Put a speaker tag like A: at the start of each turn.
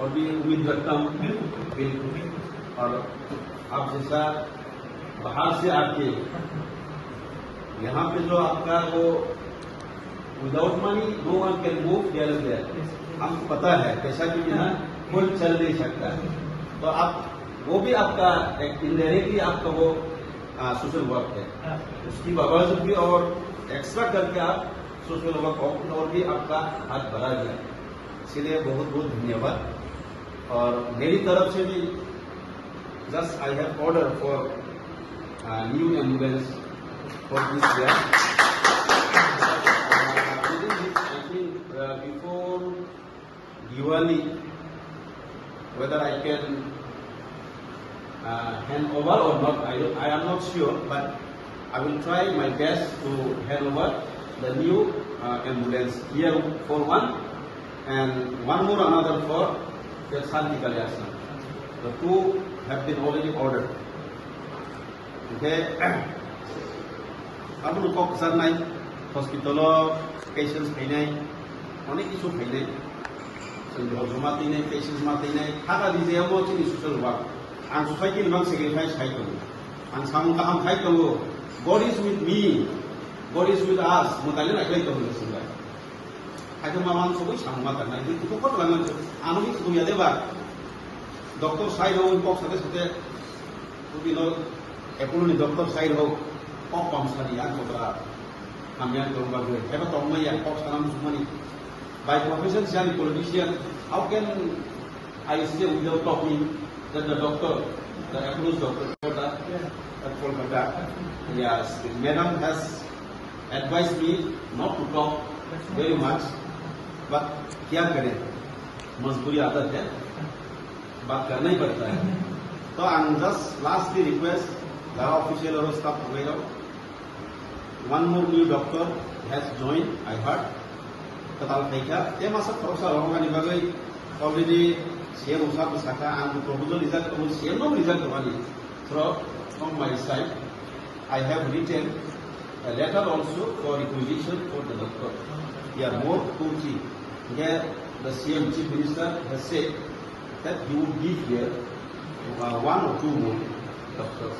A: और भी उम्मीद करता हूँ और आप जैसा बाहर से आके यहाँ पे जो आपका वो without money no one can move there हमको पता है पैसा के बिना कोई चल नहीं सकता है तो आप वो भी आपका एक इनडायरेक्टली आपका वो सोशल वर्क है उसकी बावजूद भी और एक्स्ट्रा करके आप सोशल वर्क और भी आपका हाथ बढ़ा गया इसलिए बहुत बहुत धन्यवाद और मेरी तरफ से भी just I have order for new ambulance for this year before Diwali whether I can hand over or not I am not sure but I will try my best to hand over the new ambulance here for one and one more another for the Shanti Kalyasana. The two have been already ordered. Okay. Abu kok sarnai hospital patients painai onek isu painai so mati nai patients mati nai thaka di je mo chini social work ang society bang sacrifice khai ko ang sam ka am khai ko God is with me God is with us mutalin aklai ko sungai ajo mamang sobai samma karna itu ko kot langan amoni dunia deba doctor side ho kok sate sate ubino epuluni doctor side ho kok pam sari ya kobra kamyan ko bagwe eba tongma ya kok sanam sumani by profession as a politician how can I say without talking that the doctor the accused doctor at Kolkata yes madam has advised me not to talk very much but क्या करें मजबूरी आदत है बात करना ही पड़ता है तो I'm just lastly request the official और staff वगैरह one more new doctor has joined I heard total kaika ये मासा थोड़ा होगा नहीं बाकी already CM usah bersaka ang proposal result kemudian CM no result kembali from my side I have written a letter also for requisition for the doctor yeah more 2-3 the CM Chief Minister has said that he would give here 1 or 2 more doctors